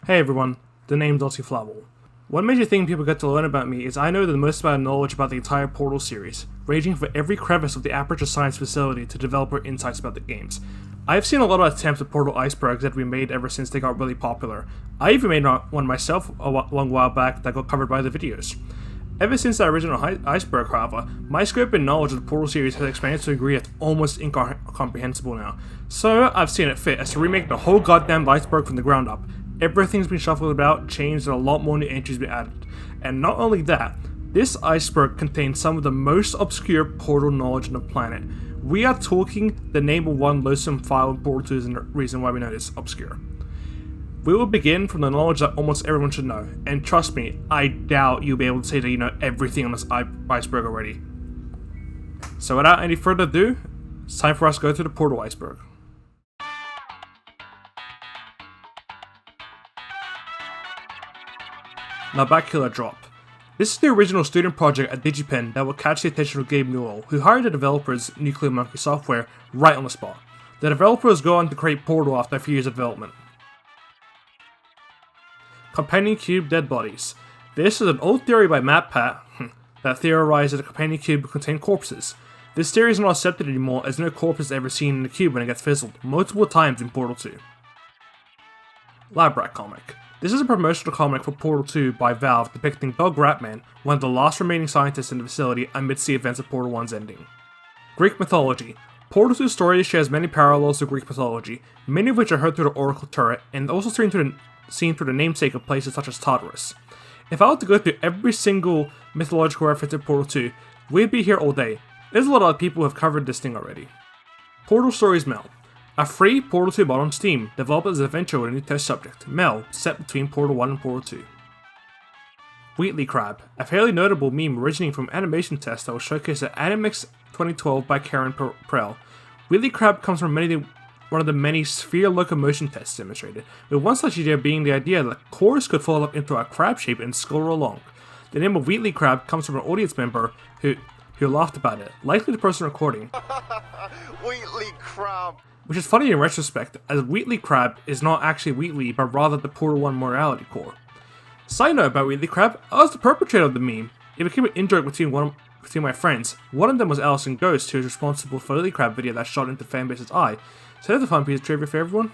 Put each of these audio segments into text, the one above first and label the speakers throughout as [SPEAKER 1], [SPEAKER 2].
[SPEAKER 1] Hey everyone, the name's Dotty Flavel. One major thing people get to learn about me is I know the most amount of knowledge about the entire Portal series, ranging from every crevice of the Aperture science facility to developer insights about the games. I have seen a lot of attempts at Portal Icebergs that we made ever since they got really popular. I even made one myself a long while back that got covered by the videos. Ever since that original Iceberg, however, my scope and knowledge of the Portal series has expanded to a degree that's almost incomprehensible now. So I've seen it fit as to remake the whole goddamn Iceberg from the ground up. Everything's been shuffled about, changed, and a lot more new entries been added. And not only that, this iceberg contains some of the most obscure Portal knowledge on the planet. We are talking the number one loathsome file in Portal 2 is the reason why we know it's obscure. We will begin from the knowledge that almost everyone should know, and trust me, I doubt you'll be able to say that you know everything on this iceberg already. So without any further ado, it's time for us to go to the Portal Iceberg. Now back to the drop. This is the original student project at DigiPen that will catch the attention of Gabe Newell, who hired the developers Nuclear Monkey Software right on the spot. The developers go on to create Portal after a few years of development. Companion Cube Dead Bodies. This is an old theory by MatPat that theorized that the Companion Cube contained corpses. This theory is not accepted anymore as no corpse is ever seen in the cube when it gets fizzled, multiple times in Portal 2. Lab Rat Comic. This is a promotional comic for Portal 2 by Valve depicting Doug Ratman, one of the last remaining scientists in the facility amidst the events of Portal 1's ending. Greek Mythology. Portal 2's story shares many parallels to Greek mythology, many of which are heard through the Oracle turret, and also seen through the namesake of places such as Tartarus. If I were to go through every single mythological reference in Portal 2, we'd be here all day. There's a lot of people who have covered this thing already. Portal Stories Mel. A free Portal 2 mod on Steam, developed as an adventure with a new test subject, Mel, set between Portal 1 and Portal 2. Wheatley Crab, a fairly notable meme originating from animation test that was showcased at Animix 2012 by Karen Prell. Wheatley Crab comes from one of the many sphere locomotion tests demonstrated, with one such idea being the idea that cores could fall up into a crab shape and scurry along. The name of Wheatley Crab comes from an audience member who laughed about it, likely the person recording.
[SPEAKER 2] Wheatley Crab.
[SPEAKER 1] Which is funny in retrospect, as Wheatley Crab is not actually Wheatley, but rather the Portal 1 morality core. Side note about Wheatley Crab, I was the perpetrator of the meme. It became an in-joke between my friends. One of them was Allison Ghost, who is responsible for the Wheatley Crab video that shot into the fanbase's eye. So there's a fun piece of trivia for everyone.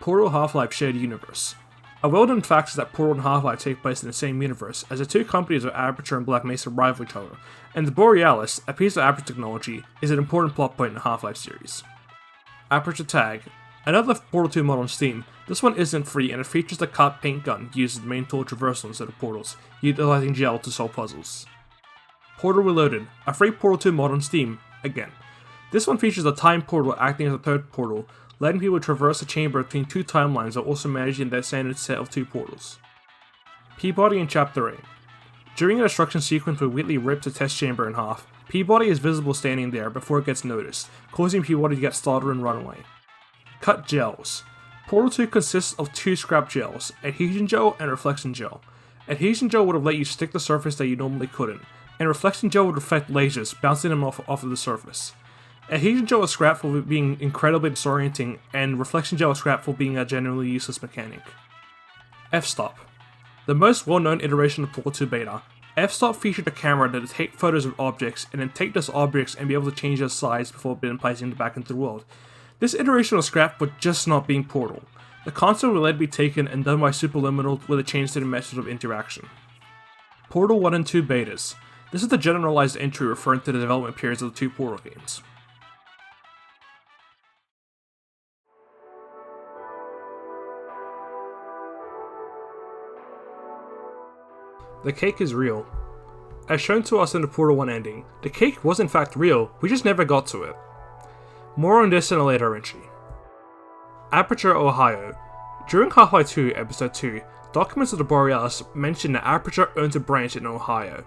[SPEAKER 1] Portal Half-Life shared universe. A well-known fact is that Portal and Half-Life take place in the same universe, as the two companies of Aperture and Black Mesa rival each other, and the Borealis, a piece of Aperture technology, is an important plot point in the Half-Life series. Aperture Tag. Another Portal 2 mod on Steam. This one isn't free and it features the cut paint gun used as the main tool traversal instead of portals, utilizing gel to solve puzzles. Portal Reloaded. A free Portal 2 mod on Steam, again. This one features a time portal acting as a third portal, letting people traverse a chamber between two timelines while also managing their standard set of two portals. Peabody in Chapter 8. During a destruction sequence where Wheatley rips a test chamber in half, Peabody is visible standing there before it gets noticed, causing Peabody to get startled and run away. Cut Gels. Portal 2 consists of two scrap gels, Adhesion Gel and Reflection Gel. Adhesion Gel would have let you stick the surface that you normally couldn't, and Reflection Gel would reflect lasers, bouncing them off of the surface. Adhesion Gel is scrapped for being incredibly disorienting, and Reflection Gel is scrapped for being a generally useless mechanic. F-Stop. The most well-known iteration of Portal 2 beta, F-Stop featured a camera that would take photos of objects and then take those objects and be able to change their size before being placing them back into the world. This iteration was scrapped for just not being Portal. The concept would later be taken and done by Superliminal with a change to the method of interaction. Portal 1 and 2 betas. This is the generalized entry referring to the development periods of the two Portal games. The cake is real. As shown to us in the Portal 1 ending, the cake was in fact real, we just never got to it. More on this in a later entry. Aperture, Ohio. During Half-Life 2 Episode 2, documents of the Borealis mentioned that Aperture owned a branch in Ohio.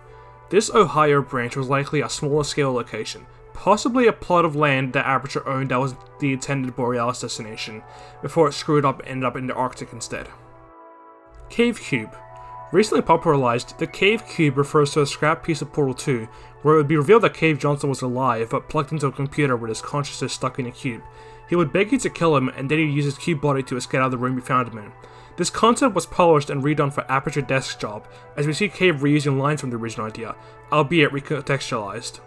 [SPEAKER 1] This Ohio branch was likely a smaller scale location, possibly a plot of land that Aperture owned that was the intended Borealis destination, before it screwed up and ended up in the Arctic instead. Cave Cube. Recently popularized, the Cave Cube refers to a scrap piece of Portal 2, where it would be revealed that Cave Johnson was alive but plugged into a computer with his consciousness stuck in a cube. He would beg you to kill him and then he'd use his cube body to escape out of the room you found him in. This concept was polished and redone for Aperture Desktop, as we see Cave reusing lines from the original idea, albeit recontextualized.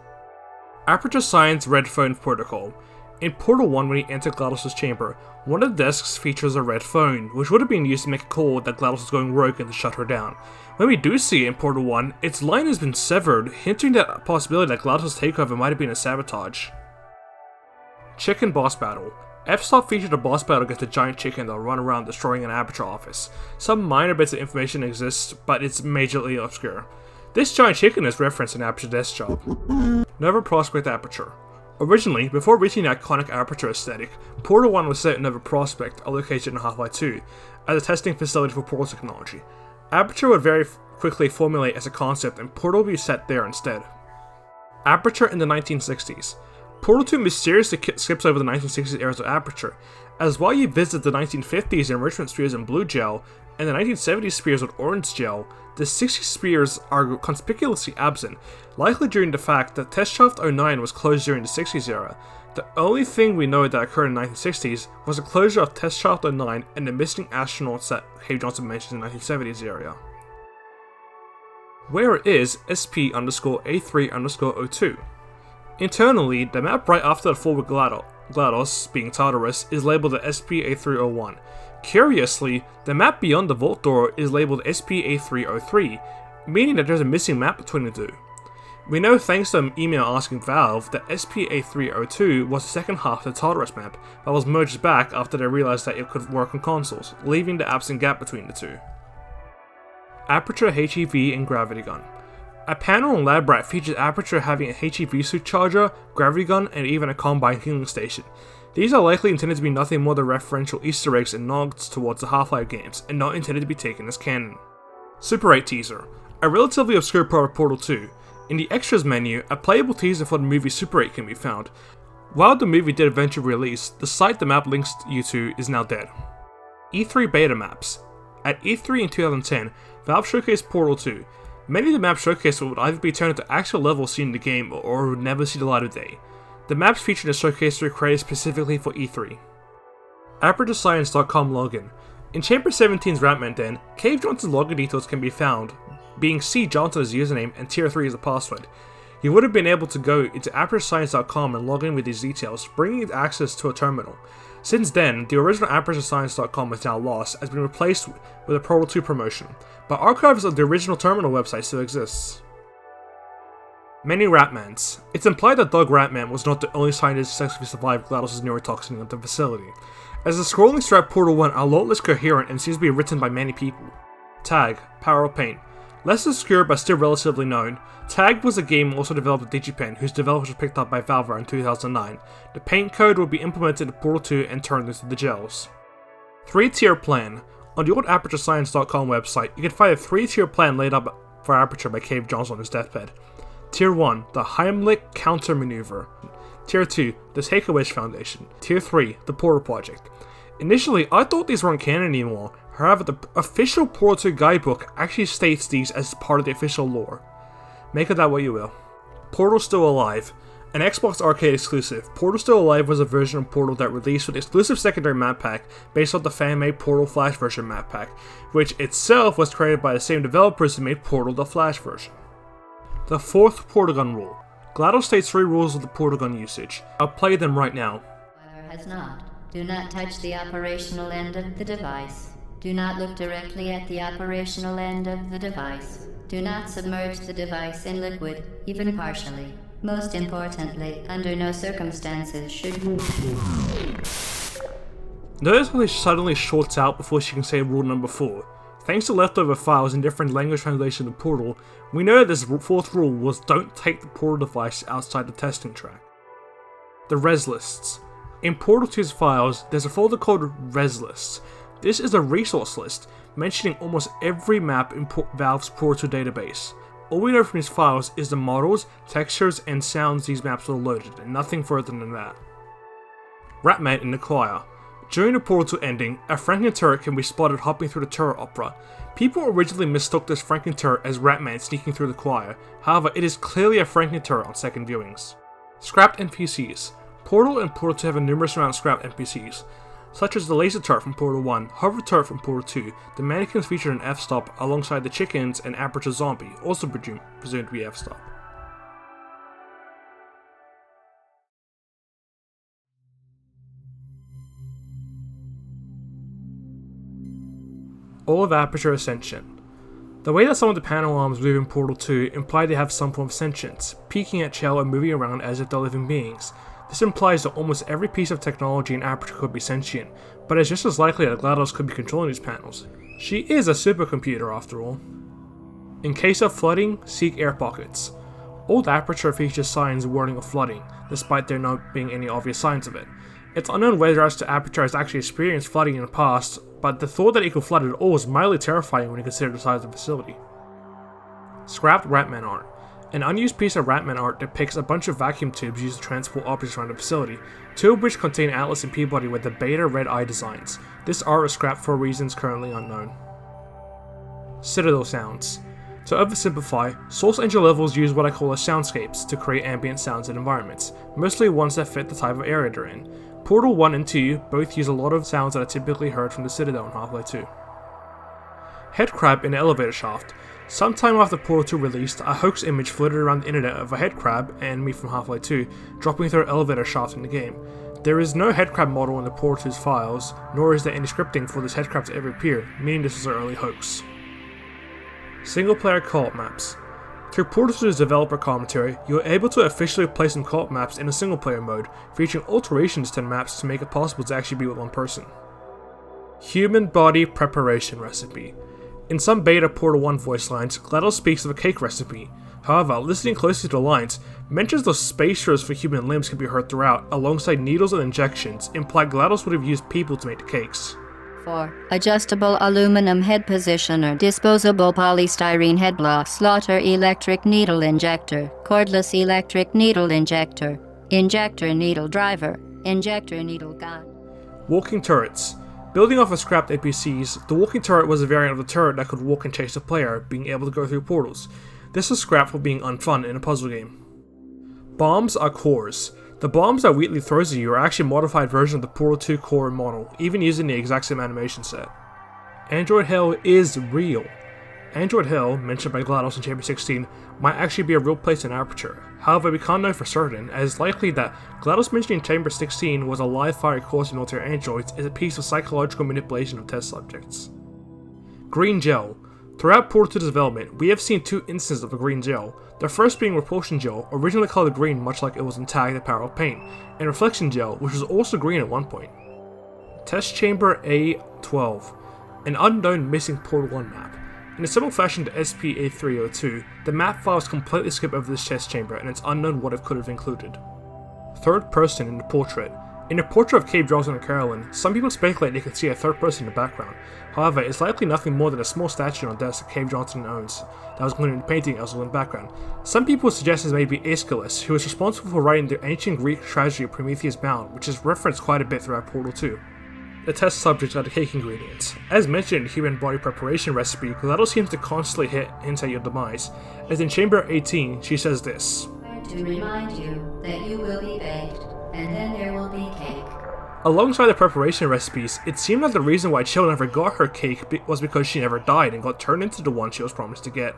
[SPEAKER 1] Aperture Science Red Phone Protocol. In Portal 1, when you enter GLaDOS' chamber, one of the desks features a red phone, which would have been used to make a call that GLaDOS was going rogue and to shut her down. When we do see it in Portal 1, its line has been severed, hinting at a possibility that GLaDOS' takeover might have been a sabotage. Chicken Boss Battle. F-Stop featured a boss battle against a giant chicken that will run around destroying an Aperture office. Some minor bits of information exist, but it's majorly obscure. This giant chicken is referenced in Aperture Desktop. Nova Prospect Aperture. Originally, before reaching the iconic Aperture aesthetic, Portal 1 was set in Nova Prospect, a location in Half-Life 2, as a testing facility for Portal technology. Aperture would very quickly formulate as a concept, and Portal would be set there instead. Aperture in the 1960s. Portal 2 mysteriously skips over the 1960s eras of Aperture, as while you visit the 1950s enrichment spheres in blue gel, and the 1970s spheres with orange gel, the 60s spheres are conspicuously absent, likely due to the fact that Test Shaft 09 was closed during the 60s era. The only thing we know that occurred in the 1960s was the closure of Test Shaft 09 and the missing astronauts that Cave Johnson mentioned in the 1970s area. Where is SP_A3_02? Internally, the map right after the forward GLaDOS, being Tartarus, is labeled as SP-A301. Curiously, the map beyond the vault door is labeled SP-A303, meaning that there's a missing map between the two. We know thanks to an email asking Valve that SP-A302 was the second half of the Tartarus map, but was merged back after they realized that it could work on consoles, leaving the absent gap between the two. Aperture HEV and Gravity Gun. A panel on Lab Rat features Aperture having a HEV suit charger, gravity gun, and even a combine healing station. These are likely intended to be nothing more than referential Easter eggs and nods towards the Half-Life games, and not intended to be taken as canon. Super 8 teaser. A relatively obscure part of Portal 2. In the extras menu, a playable teaser for the movie Super 8 can be found. While the movie did eventually release, the site the map links you to is now dead. E3 beta maps. At E3 in 2010, Valve showcased Portal 2. Many of the maps showcased would either be turned into actual levels seen in the game or would never see the light of day. The maps featured in the showcase were created specifically for E3. ApertureScience.com login. In Chamber 17's Ratman Den, Cave Johnson's login details can be found, being C Johnson as the username and Tier 3 as the password. You would have been able to go into ApertureScience.com and log in with these details, bringing access to a terminal. Since then, the original ApertureScience.com is now lost, has been replaced with a Portal 2 promotion, but archives of the original terminal website still exists. Many Ratmans. It's implied that Doug Ratman was not the only scientist to successfully survive GLaDOS' neurotoxin at the facility. As the scrolling throughout Portal 1 are less coherent and seems to be written by many people. Tag, Power of Paint. Less obscure but still relatively known, Tag was a game also developed at DigiPen, whose developers were picked up by Valve in 2009. The paint code will be implemented in Portal 2 and turned into the gels. 3-tier plan. On the old ApertureScience.com website, you can find a 3-tier plan laid up for Aperture by Cave Johnson on his deathbed. Tier 1, the Heimlich Counter Maneuver. Tier 2, the Take-A-Wish Foundation. Tier 3, the Portal Project. Initially, I thought these weren't canon anymore. However, the official Portal 2 guidebook actually states these as part of the official lore. Make of that what you will. Portal Still Alive. An Xbox Arcade exclusive, Portal Still Alive was a version of Portal that released with exclusive secondary map pack based on the fan-made Portal Flash version map pack, which itself was created by the same developers who made Portal the Flash version. The 4th Portal Gun Rule. GLaDOS states 3 rules of the Portal Gun usage. I'll play them right now.
[SPEAKER 3] Has not. Do not touch the operational end of the device. Do not look directly at the operational end of the device. Do not submerge the device in liquid, even partially. Most importantly, under no circumstances should you...
[SPEAKER 1] Notice how she suddenly shorts out before she can say rule number 4. Thanks to leftover files in different language translation of Portal, we know that this 4th rule was don't take the Portal device outside the testing track. The res lists. In Portal 2's files, there's a folder called res lists. This is a resource list, mentioning almost every map in Valve's Portal 2 database. All we know from these files is the models, textures, and sounds these maps were loaded, and nothing further than that. Ratman in the Choir. During the Portal 2 ending, a Franken turret can be spotted hopping through the turret opera. People originally mistook this Franken turret as Ratman sneaking through the choir, however it is clearly a Franken turret on second viewings. Scrapped NPCs. Portal and Portal 2 have a numerous amount of scrapped NPCs. such as the laser turret from Portal 1, hover turret from Portal 2, the mannequins featured in F-Stop alongside the chickens and Aperture Zombie, also presumed to be F-Stop. All of Aperture is sentient. The way that some of the panel arms move in Portal 2 imply they have some form of sentience, peeking at Chell and moving around as if they're living beings. This implies that almost every piece of technology in Aperture could be sentient, but it's just as likely that GLaDOS could be controlling these panels. She is a supercomputer after all. In case of flooding, seek air pockets. Old Aperture features signs warning of flooding, despite there not being any obvious signs of it. It's unknown whether as to Aperture has actually experienced flooding in the past, but the thought that it could flood at all is mildly terrifying when you consider the size of the facility. Scrapped Ratman art. An unused piece of Ratman art depicts a bunch of vacuum tubes used to transport objects around the facility, two of which contain Atlas and Peabody with the beta red eye designs. This art was scrapped for reasons currently unknown. Citadel sounds. To oversimplify, Source Engine levels use what I call as soundscapes to create ambient sounds and environments, mostly ones that fit the type of area they're in. Portal 1 and 2 both use a lot of sounds that are typically heard from the Citadel in Half-Life 2. Headcrab in the elevator shaft. Sometime after Portal 2 released, a hoax image floated around the internet of a headcrab, an enemy from Half-Life 2, dropping through an elevator shaft in the game. There is no headcrab model in the Portal 2's files, nor is there any scripting for this headcrab to ever appear, meaning this was an early hoax. Single-player co-op maps. Through Portal 2's developer commentary, you are able to officially play some co-op maps in a single-player mode, featuring alterations to the maps to make it possible to actually be with one person. Human body preparation recipe. In some beta Portal 1 voice lines, GLaDOS speaks of a cake recipe. However, listening closely to the lines, mentions of spacers for human limbs can be heard throughout, alongside needles and injections, imply GLaDOS would have used people to make the cakes.
[SPEAKER 3] 4. Adjustable aluminum head positioner, disposable polystyrene head block, slaughter electric needle injector, cordless electric needle injector, injector needle driver, injector needle gun.
[SPEAKER 1] Walking turrets. Building off of scrapped APCs, the walking turret was a variant of the turret that could walk and chase the player, being able to go through portals. This was scrapped for being unfun in a puzzle game. Bombs are cores. The bombs that Wheatley throws at you are actually a modified version of the Portal 2 core model, even using the exact same animation set. Android Hell is real. Android Hell, mentioned by GLaDOS in Chamber 16, might actually be a real place in Aperture. However, we can't know for certain, as it's likely that GLaDOS mentioning Chamber 16 was a live fire course in military androids is a piece of psychological manipulation of test subjects. Green Gel. Throughout Portal 2's development, we have seen two instances of a green gel, the first being Repulsion Gel, originally colored green much like it was in Tag the Power of Paint, and Reflection Gel, which was also green at one point. Test Chamber A12. An unknown missing Portal 1 map. In a similar fashion to SP-A302, the map files completely skip over this test chamber and it's unknown what it could have included. Third person in the portrait. In the portrait of Cave Johnson and Carolyn, some people speculate they could see a third person in the background. However, it's likely nothing more than a small statue on desk that Cave Johnson owns, that was included in the painting also in the background. Some people suggest this may be Aeschylus, who was responsible for writing the ancient Greek tragedy of Prometheus Bound, which is referenced quite a bit throughout Portal 2. The test subjects are the cake ingredients. As mentioned in the human body preparation recipe, GLaDOS seems to constantly hints at your demise, as in Chamber 18 she says this.
[SPEAKER 3] To remind you that you will be baked, and then there will be cake.
[SPEAKER 1] Alongside the preparation recipes, it seemed that the reason why Chill never got her cake was because she never died and got turned into the one she was promised to get.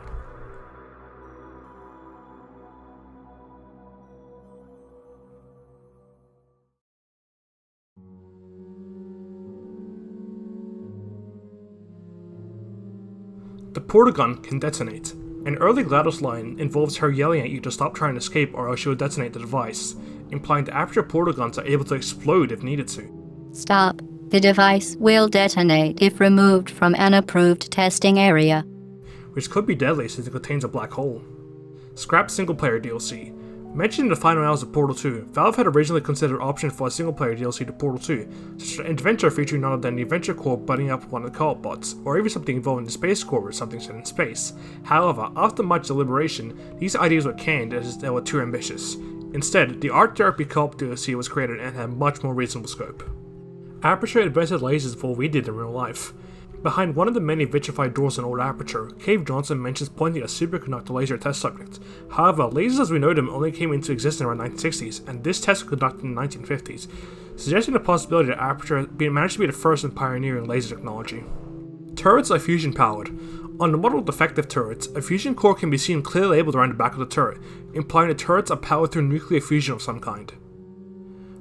[SPEAKER 1] The portal gun can detonate. An early GLaDOS line involves her yelling at you to stop trying to escape or else she will detonate the device, implying the Aperture portal guns are able to explode if needed to.
[SPEAKER 3] Stop. The device will detonate if removed from an approved testing area.
[SPEAKER 1] Which could be deadly since it contains a black hole. Scrap single-player DLC. Mentioned in the final hours of Portal 2, Valve had originally considered options for a single-player DLC to Portal 2, such as an adventure featuring none other than the Adventure Corps butting up one of the co-op bots, or even something involving the Space Corps or something set in space. However, after much deliberation, these ideas were canned as they were too ambitious. Instead, the Art Therapy co-op DLC was created and had much more reasonable scope. Aperture invented lasers before we did in real life. Behind one of the many vitrified doors in old Aperture, Cave Johnson mentions pointing a superconductor laser test subject. However, lasers as we know them only came into existence around the 1960s, and this test was conducted in the 1950s, suggesting the possibility that Aperture managed to be the first in pioneering laser technology. Turrets are fusion powered. On the model defective turrets, a fusion core can be seen clearly labeled around the back of the turret, implying the turrets are powered through nuclear fusion of some kind.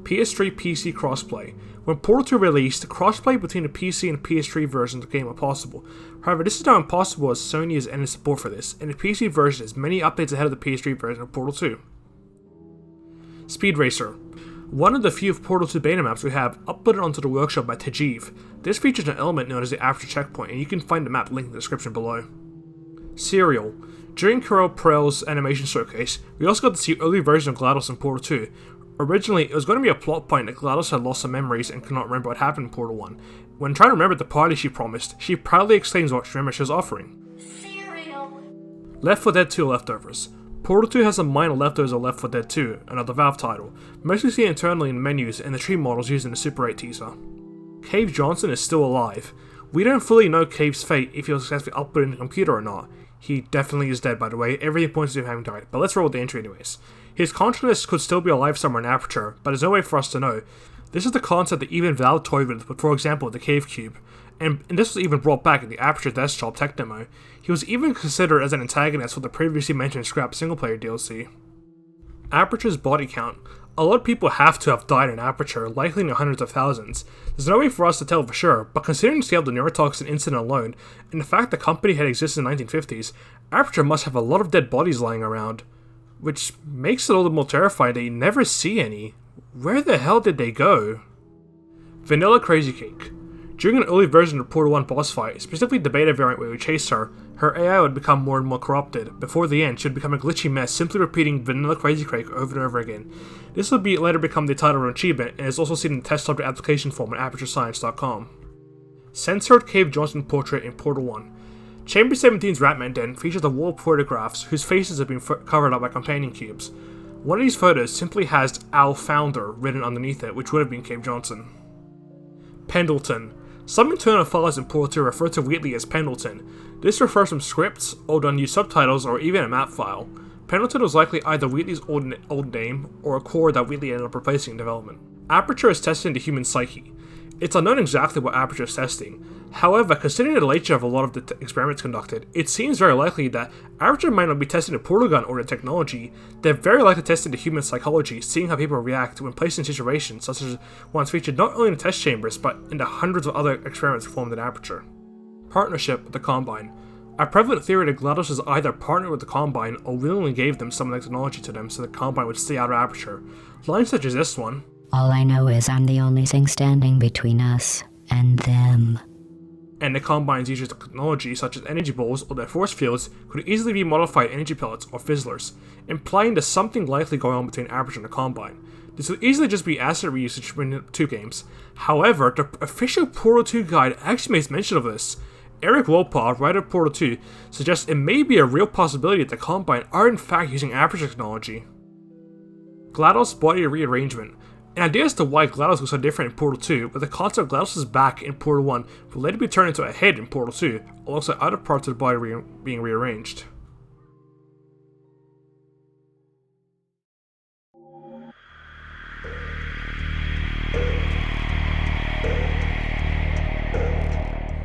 [SPEAKER 1] PS3 PC crossplay. When Portal 2 released, crossplay between the PC and PS3 versions of the game are possible. However, this is now impossible as Sony has ended support for this, and the PC version is many updates ahead of the PS3 version of Portal 2. Speed Racer. One of the few Portal 2 beta maps we have uploaded onto the workshop by Tajiv. This features an element known as the Aperture checkpoint, and you can find the map linked in the description below. Serial. During Carol Prell's animation showcase, we also got to see early versions of GLaDOS in Portal 2. Originally, it was going to be a plot point that GLaDOS had lost some memories and could not remember what happened in Portal 1. When trying to remember the party she promised, she proudly exclaims what she remembers she was offering. Cereal. Left 4 Dead 2 Leftovers. Portal 2 has some minor leftovers of Left 4 Dead 2, another Valve title, mostly seen internally in the menus and the tree models used in the Super 8 teaser. Cave Johnson is still alive. We don't fully know Cave's fate if he was successfully uploaded in the computer or not. He definitely is dead, by the way, everything points to him having died, but let's roll with the entry anyways. His consciousness could still be alive somewhere in Aperture, but there's no way for us to know. This is the concept that even Valve toyed with for example the Cave Cube, and this was even brought back in the Aperture Desktop tech demo. He was even considered as an antagonist for the previously mentioned scrap single-player DLC. Aperture's body count. A lot of people have to have died in Aperture, likely in the hundreds of thousands. There's no way for us to tell for sure, but considering the scale of the neurotoxin incident alone, and the fact the company had existed in the 1950s, Aperture must have a lot of dead bodies lying around. Which makes it all the more terrifying that you never see any. Where the hell did they go? Vanilla Crazy Cake. During an early version of Portal 1 boss fight, specifically the beta variant where we chased her AI would become more and more corrupted. Before the end, she would become a glitchy mess, simply repeating Vanilla Crazy Cake over and over again. This would later become the title of an achievement, and is also seen in the test subject application form at ApertureScience.com. Censored Cave Johnson portrait in Portal 1. Chamber 17's Ratman Den features the wall photographs whose faces have been covered up by companion cubes. One of these photos simply has Al Founder written underneath it, which would have been Cave Johnson. Pendleton. Some internal files in Portal 2 refer to Wheatley as Pendleton. This refers to scripts, old unused subtitles, or even a map file. Pendleton was likely either Wheatley's old name, or a core that Wheatley ended up replacing in development. Aperture is testing the human psyche. It's unknown exactly what Aperture is testing. However, considering the nature of a lot of the experiments conducted, it seems very likely that Aperture might not be testing the portal gun or the technology. They're very likely testing the human psychology, seeing how people react when placed in situations such as ones featured not only in the test chambers, but in the hundreds of other experiments performed in Aperture. Partnership with the Combine. A prevalent theory that GLaDOS was either partnered with the Combine or willingly gave them some of the technology to them so the Combine would stay out of Aperture. Lines such as this one.
[SPEAKER 4] All I know is I'm the only thing standing between us and them.
[SPEAKER 1] And the Combine's use of technology such as energy balls or their force fields could easily be modified energy pellets or fizzlers, implying there's something likely going on between Aperture and the Combine. This would easily just be asset reusage between the two games. However, the official Portal 2 guide actually makes mention of this. Eric Wolpaw, writer of Portal 2, suggests it may be a real possibility that the Combine are in fact using Aperture technology. GLaDOS body rearrangement. An idea as to why GLaDOS was so different in Portal 2, but the concept of GLaDOS' back in Portal 1 will later be turned into a head in Portal 2, alongside other parts of the body being rearranged.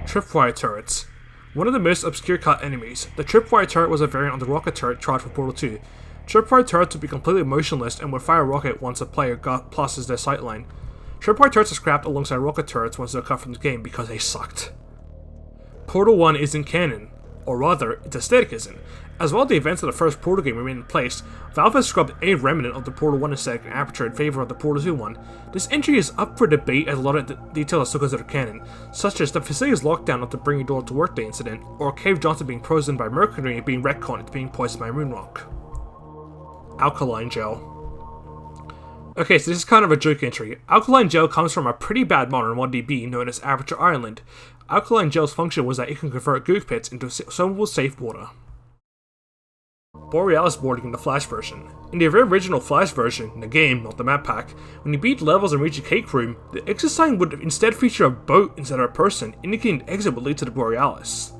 [SPEAKER 1] Tripwire turrets. One of the most obscure cut enemies, the tripwire turret was a variant of the rocket turret tried for Portal 2. Tripwire turrets would be completely motionless and would fire a rocket once a player passes their sightline. Tripwire turrets are scrapped alongside rocket turrets once they're cut from the game because they sucked. Portal 1 isn't canon, or rather, its aesthetic isn't. As well as the events of the first Portal game remain in place, Valve has scrubbed any remnant of the Portal 1 aesthetic in Aperture in favor of the Portal 2 one. This entry is up for debate as a lot of the details are still considered canon, such as the facility's lockdown of the Bring Your Door to Workday incident, or Cave Johnson being poisoned by mercury and being retconned into being poisoned by moonrock. Alkaline Gel. Okay, so this is kind of a joke entry. Alkaline Gel comes from a pretty bad mod on 1DB known as Aperture Ireland. Alkaline Gel's function was that it can convert gook pits into swimmable safe water. Borealis boarding in the Flash version. In the original Flash version, in the game, not the map pack, when you beat levels and reach a cake room, the exit sign would instead feature a boat instead of a person, indicating the exit would lead to the Borealis.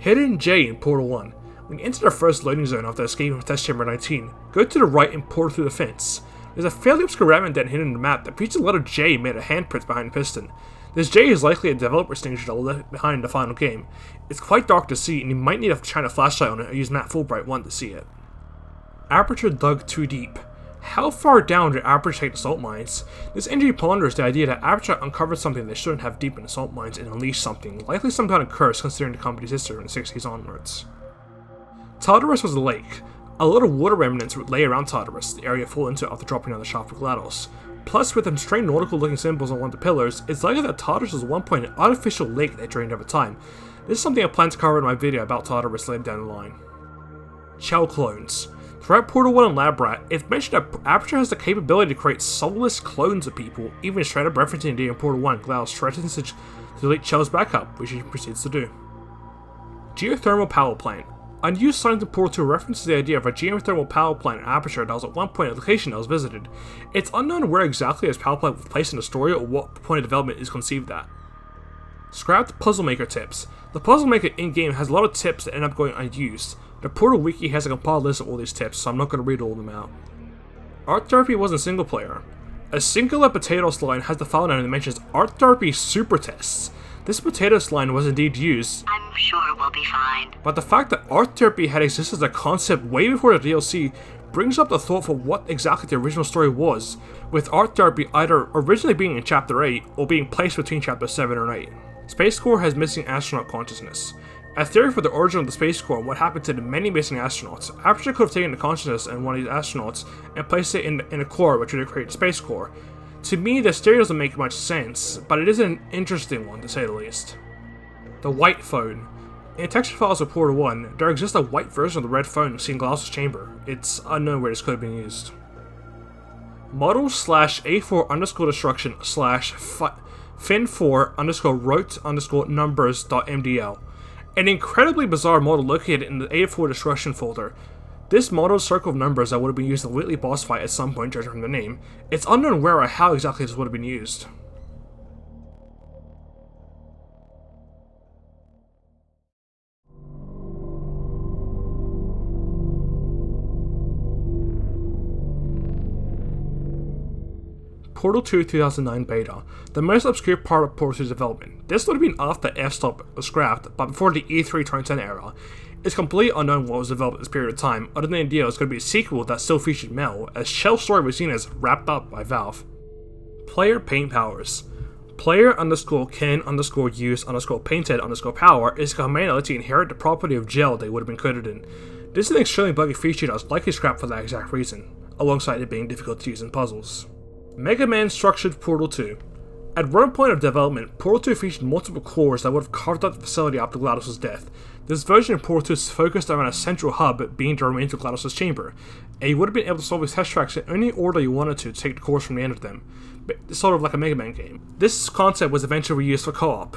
[SPEAKER 1] Hidden J in Portal 1. When you enter the first loading zone after escaping from Test Chamber 19, go to the right and portal through the fence. There's a fairly obscure Ratman den hidden in the map that features a letter J made of handprints behind the piston. This J is likely a developer signature left behind the final game. It's quite dark to see, and you might need to shine a flashlight on it or use Matte Fulbright 1 to see it. Aperture dug too deep. How far down did Aperture take the salt mines? This entry ponders the idea that Aperture uncovered something they shouldn't have deep in the salt mines and unleashed something, likely some kind of curse considering the company's history from the 60s onwards. Tartarus was a lake. A lot of water remnants would lay around Tartarus, the area fall into after dropping down the shaft of GLaDOS. Plus, with the strange nautical looking symbols on one of the pillars, it's likely that Tartarus was at one point an artificial lake that drained over time. This is something I plan to cover in my video about Tartarus later down the line. Shell clones. Throughout Portal 1 and Lab Rat, it's mentioned that Aperture has the capability to create soulless clones of people, even straight up referencing the in Portal 1 GLaDOS threatens to delete Shell's backup, which he proceeds to do. Geothermal power plant. Unused signs in Portal 2 references the idea of a geothermal power plant in Aperture that was at one point a location that was visited. It's unknown where exactly this power plant was placed in the story or what point of development is conceived at. Scrapped Puzzle Maker tips. The Puzzle Maker in-game has a lot of tips that end up going unused. The Portal Wiki has a compiled list of all these tips, so I'm not going to read all of them out. Art Therapy wasn't single player. A singular Potatoes line has the file name that mentions Art Therapy Super Tests. This Potatoes line was indeed used.
[SPEAKER 5] I'm sure we'll be fine.
[SPEAKER 1] But the fact that Art Therapy had existed as a concept way before the DLC brings up the thought for what exactly the original story was, with Art Therapy either originally being in Chapter 8 or being placed between Chapter 7 and 8. Space Corps has missing astronaut consciousness. A theory for the origin of the Space Corps and what happened to the many missing astronauts. Aperture could have taken the consciousness in one of these astronauts and placed it in a core which would have created the Space Corps. To me, this theory doesn't make much sense, but it is an interesting one to say the least. The white phone. In texture files of Portal 1, there exists a white version of the red phone seen in GLaDOS' chamber. It's unknown where this could have been used. Model/A4_destruction/ fin4_rote_numbers.mdl. An incredibly bizarre model located in the A4 destruction folder. This model's circle of numbers that would have been used in the Wheatley boss fight at some point, judging from the name. It's unknown where or how exactly this would have been used. Portal 2 2009 beta, the most obscure part of Portal 2's development. This would have been after F-Stop was scrapped, but before the E3 2010 era. It's completely unknown what was developed at this period of time, other than the idea it was going to be a sequel that still featured Mel, as Shell's story was seen as wrapped up by Valve. Player paint powers. Player_can_use_painted_power is a command that lets you inherit the property of gel they would have been coated in. This is an extremely buggy feature that was likely scrapped for that exact reason, alongside it being difficult to use in puzzles. Mega Man structured Portal 2. At one point of development, Portal 2 featured multiple cores that would have carved out the facility after GLaDOS' death. This version of Portal 2 is focused around a central hub being the remains of GLaDOS' chamber, and you would have been able to solve these test tracks in any order you wanted to take the cores from the end of them, sort of like a Mega Man game. This concept was eventually reused for co-op.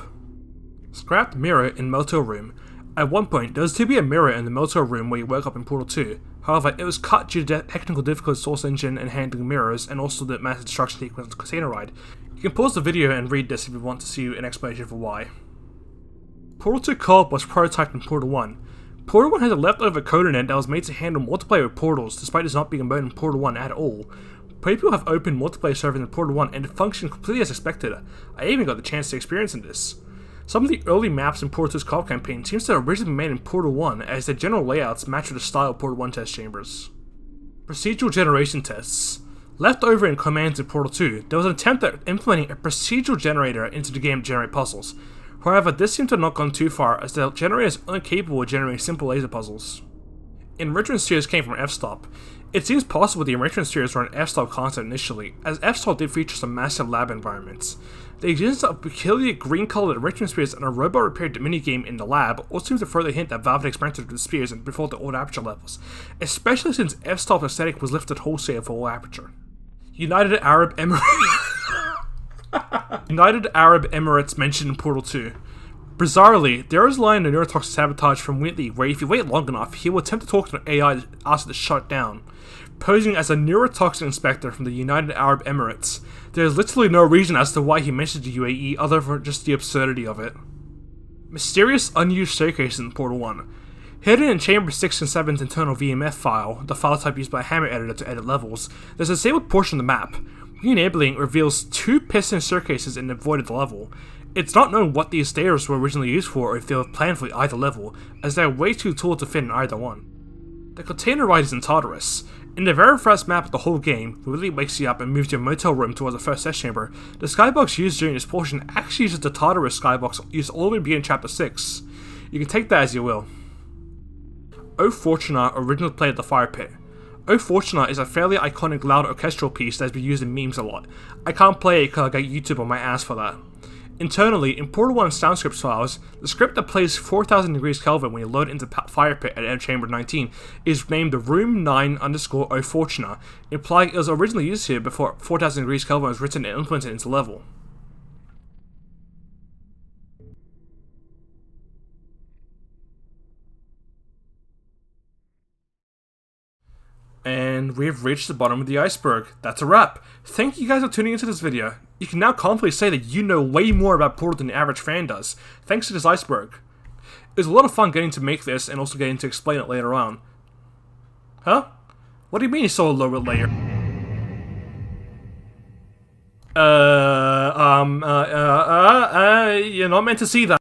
[SPEAKER 1] Scrapped mirror in motel room. At one point, there was to be a mirror in the motel room where you woke up in Portal 2. However, it was cut due to technical difficulties source engine and handling mirrors, and also the massive destruction sequence of the container ride. You can pause the video and read this if you want to see an explanation for why. Portal 2 co-op was prototyped in Portal 1. Portal 1 has a leftover code in it that was made to handle multiplayer with portals, despite this not being a mode in Portal 1 at all. People have opened multiplayer servers in Portal 1 and it functioned completely as expected. I even got the chance to experience this. Some of the early maps in Portal 2's co-op campaign seems to have originally been made in Portal 1, as the general layouts match with the style of Portal 1 test chambers. Procedural generation tests. Left over in commands in Portal 2, there was an attempt at implementing a procedural generator into the game to generate puzzles. However, this seemed to have not gone too far, as the generator is only capable of generating simple laser puzzles. Enrichment spheres came from F-Stop. It seems possible the enrichment spheres were an F-Stop concept initially, as F-Stop did feature some massive lab environments. The existence of peculiar green-colored enrichment spheres and a robot repaired minigame in the lab all seems to further hint that Valve had experimented with the spheres before the old Aperture levels, especially since F-Stop's aesthetic was lifted wholesale for all Aperture. United Arab Emirates mentioned in Portal 2. Bizarrely, there is a line in neurotoxic sabotage from Wheatley where if you wait long enough, he will attempt to talk to an AI to ask it to shut down. Posing as a neurotoxin inspector from the United Arab Emirates, there is literally no reason as to why he mentioned the UAE other than just the absurdity of it. Mysterious unused staircase in Portal 1. Hidden in Chamber 6 and 7's internal VMF file, the file type used by Hammer Editor to edit levels, there's a disabled portion of the map. Re-enabling reveals 2 piston staircases in the void of the level. It's not known what these stairs were originally used for or if they were planned for either level, as they are way too tall to fit in either one. The container ride is in Tartarus. In the very first map of the whole game, Willy wakes you up and moves your motel room towards the first test chamber. The skybox used during this portion actually uses the Tartarus skybox used all the way beginning chapter 6. You can take that as you will. O Fortuna originally played at the Fire Pit. O Fortuna is a fairly iconic loud orchestral piece that has been used in memes a lot. I can't play it because I got YouTube on my ass for that. Internally, in Portal 1 soundscripts files, the script that plays 4000 degrees Kelvin when you load into the Fire Pit at End Chamber 19 is named the Room 9 _ O Fortuna, implying it was originally used here before 4000 degrees Kelvin was written and implemented into the level. And we've reached the bottom of the iceberg. That's a wrap. Thank you guys for tuning into this video. You can now confidently say that you know way more about Portal than the average fan does, thanks to this iceberg. It was a lot of fun getting to make this and also getting to explain it later on. Huh? What do you mean you saw a lower layer? You're not meant to see that.